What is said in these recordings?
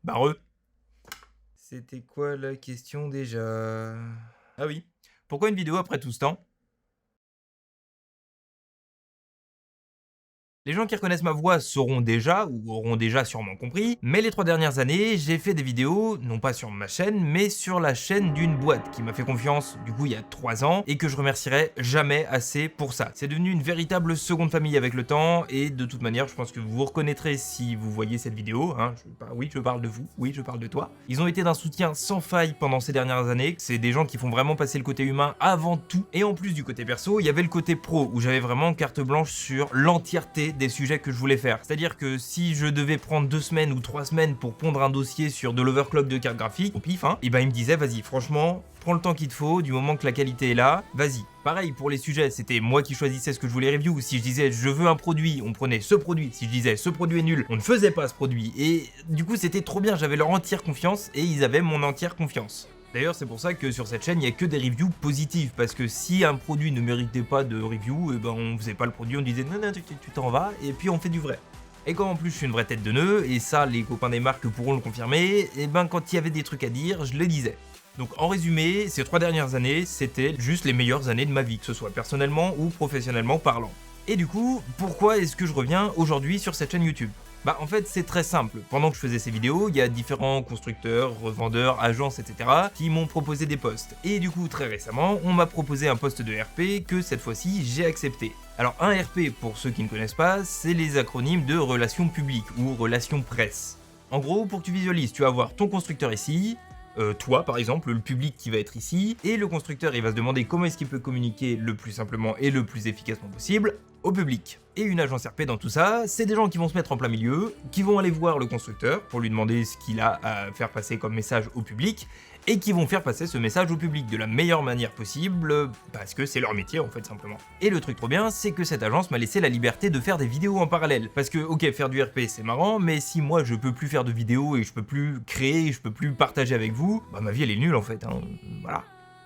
Barreux. C'était quoi la question déjà? Ah oui. Pourquoi une vidéo après tout ce temps? Les gens qui reconnaissent ma voix sauront déjà, ou auront déjà sûrement compris, mais les 3 dernières années, j'ai fait des vidéos, non pas sur ma chaîne, mais sur la chaîne d'une boîte qui m'a fait confiance, du coup il y a 3 ans, et que je remercierai jamais assez pour ça. C'est devenu une véritable seconde famille avec le temps, et de toute manière, je pense que vous vous reconnaîtrez si vous voyez cette vidéo, hein, oui je parle de vous, oui je parle de toi. Ils ont été d'un soutien sans faille pendant ces dernières années, c'est des gens qui font vraiment passer le côté humain avant tout, et en plus du côté perso, il y avait le côté pro, où j'avais vraiment carte blanche sur l'entièreté des sujets que je voulais faire. C'est-à-dire que si je devais prendre 2 semaines ou 3 semaines pour pondre un dossier sur de l'overclock de carte graphique, au pif, et ben il me disait vas-y franchement, prends le temps qu'il te faut, du moment que la qualité est là, vas-y. Pareil pour les sujets, c'était moi qui choisissais ce que je voulais review. Si je disais je veux un produit, on prenait ce produit. Si je disais ce produit est nul, on ne faisait pas ce produit. Et du coup c'était trop bien, j'avais leur entière confiance et ils avaient mon entière confiance. D'ailleurs, c'est pour ça que sur cette chaîne, il n'y a que des reviews positives, parce que si un produit ne méritait pas de review, et ben on faisait pas le produit, on disait non, non, tu t'en vas, et puis on fait du vrai. Et comme en plus je suis une vraie tête de nœud, et ça les copains des marques pourront le confirmer, et ben quand il y avait des trucs à dire, je les disais. Donc en résumé, ces 3 dernières années, c'était juste les meilleures années de ma vie, que ce soit personnellement ou professionnellement parlant. Et du coup, pourquoi est-ce que je reviens aujourd'hui sur cette chaîne YouTube? Bah en fait c'est très simple, pendant que je faisais ces vidéos, il y a différents constructeurs, revendeurs, agences, etc. qui m'ont proposé des postes. Et du coup très récemment, on m'a proposé un poste de RP que cette fois-ci j'ai accepté. Alors un RP, pour ceux qui ne connaissent pas, c'est les acronymes de relations publiques ou relations presse. En gros, pour que tu visualises, tu vas avoir ton constructeur ici, toi par exemple, le public qui va être ici, et le constructeur il va se demander comment est-ce qu'il peut communiquer le plus simplement et le plus efficacement possible au public. Et une agence RP dans tout ça, c'est des gens qui vont se mettre en plein milieu, qui vont aller voir le constructeur pour lui demander ce qu'il a à faire passer comme message au public, et qui vont faire passer ce message au public de la meilleure manière possible, parce que c'est leur métier en fait simplement. Et le truc trop bien, c'est que cette agence m'a laissé la liberté de faire des vidéos en parallèle, parce que ok, faire du RP c'est marrant, mais si moi je peux plus faire de vidéos et je peux plus créer, je peux plus partager avec vous, bah ma vie elle est nulle en fait, voilà.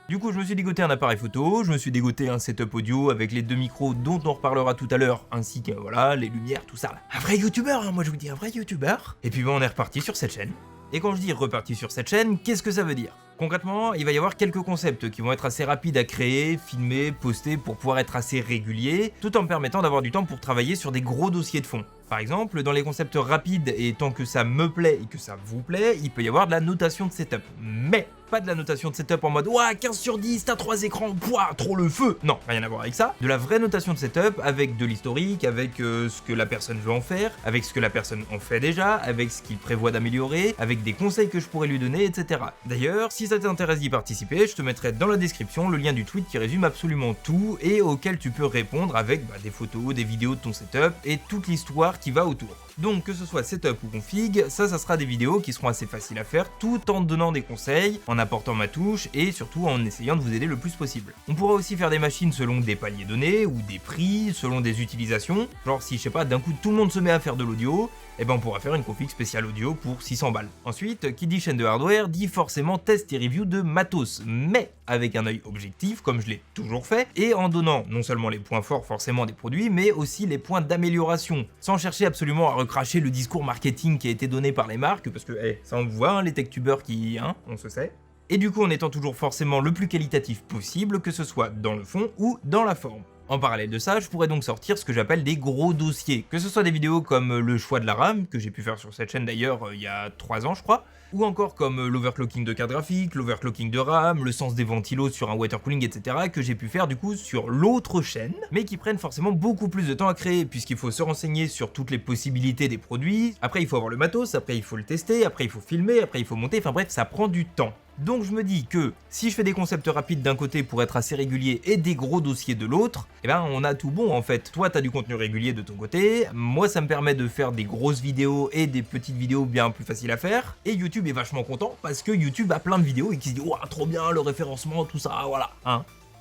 Du coup, je me suis dégoté un appareil photo, je me suis dégoté un setup audio avec les 2 micros dont on reparlera tout à l'heure, ainsi que voilà, les lumières, tout ça là. Un vrai youtubeur, moi je vous dis un vrai youtubeur. Et puis on est reparti sur cette chaîne. Et quand je dis reparti sur cette chaîne, qu'est-ce que ça veut dire? Concrètement, il va y avoir quelques concepts qui vont être assez rapides à créer, filmer, poster pour pouvoir être assez réguliers, tout en me permettant d'avoir du temps pour travailler sur des gros dossiers de fond. Par exemple, dans les concepts rapides et tant que ça me plaît et que ça vous plaît, il peut y avoir de la notation de setup. Mais pas de la notation de setup en mode ouah 15 sur 10, t'as 3 écrans, pouah, trop le feu. Non, rien à voir avec ça. De la vraie notation de setup avec de l'historique, avec ce que la personne veut en faire, avec ce que la personne en fait déjà, avec ce qu'il prévoit d'améliorer, avec des conseils que je pourrais lui donner, etc. D'ailleurs, si ça t'intéresse d'y participer, je te mettrai dans la description le lien du tweet qui résume absolument tout et auquel tu peux répondre avec des photos, des vidéos de ton setup et toute l'histoire qui va autour. Donc que ce soit setup ou config, ça sera des vidéos qui seront assez faciles à faire tout en te donnant des conseils, en apportant ma touche et surtout en essayant de vous aider le plus possible. On pourra aussi faire des machines selon des paliers donnés ou des prix, selon des utilisations. Genre si je sais pas, d'un coup tout le monde se met à faire de l'audio, et ben on pourra faire une config spéciale audio pour 600 balles. Ensuite, qui dit chaîne de hardware dit forcément test et review de matos, mais avec un œil objectif comme je l'ai toujours fait, et en donnant non seulement les points forts forcément des produits, mais aussi les points d'amélioration, sans chercher absolument à recracher le discours marketing qui a été donné par les marques, parce que ça on voit, les tech-tubeurs qui, on se sait. Et du coup en étant toujours forcément le plus qualitatif possible, que ce soit dans le fond ou dans la forme. En parallèle de ça, je pourrais donc sortir ce que j'appelle des gros dossiers, que ce soit des vidéos comme le choix de la RAM, que j'ai pu faire sur cette chaîne d'ailleurs il y a 3 ans je crois, ou encore comme l'overclocking de carte graphique, l'overclocking de RAM, le sens des ventilos sur un watercooling, etc. que j'ai pu faire du coup sur l'autre chaîne, mais qui prennent forcément beaucoup plus de temps à créer, puisqu'il faut se renseigner sur toutes les possibilités des produits, après il faut avoir le matos, après il faut le tester, après il faut filmer, après il faut monter, enfin bref, ça prend du temps. Donc je me dis que si je fais des concepts rapides d'un côté pour être assez régulier et des gros dossiers de l'autre, eh ben on a tout bon en fait. Toi t'as du contenu régulier de ton côté, moi ça me permet de faire des grosses vidéos et des petites vidéos bien plus faciles à faire, et YouTube est vachement content parce que YouTube a plein de vidéos et qui se dit ouah trop bien le référencement, tout ça, voilà,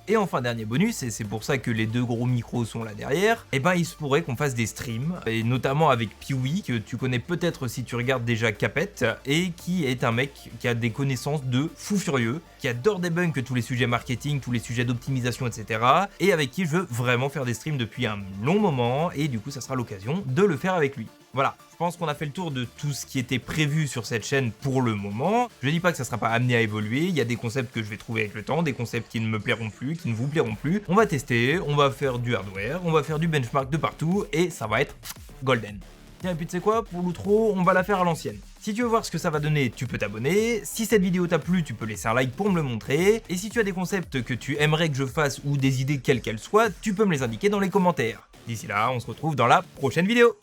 Et enfin dernier bonus, et c'est pour ça que les 2 gros micros sont là derrière, et ben il se pourrait qu'on fasse des streams, et notamment avec Piwi, que tu connais peut-être si tu regardes déjà Capet, et qui est un mec qui a des connaissances de fou furieux, qui adore débunk tous les sujets marketing, tous les sujets d'optimisation, etc. et avec qui je veux vraiment faire des streams depuis un long moment, et du coup ça sera l'occasion de le faire avec lui. Voilà, je pense qu'on a fait le tour de tout ce qui était prévu sur cette chaîne pour le moment. Je dis pas que ça sera pas amené à évoluer, il y a des concepts que je vais trouver avec le temps, des concepts qui ne me plairont plus, qui ne vous plairont plus. On va tester, on va faire du hardware, on va faire du benchmark de partout et ça va être golden. Tiens, et puis tu sais quoi, pour l'outro, on va la faire à l'ancienne. Si tu veux voir ce que ça va donner, tu peux t'abonner. Si cette vidéo t'a plu, tu peux laisser un like pour me le montrer. Et si tu as des concepts que tu aimerais que je fasse ou des idées quelles qu'elles soient, tu peux me les indiquer dans les commentaires. D'ici là, on se retrouve dans la prochaine vidéo.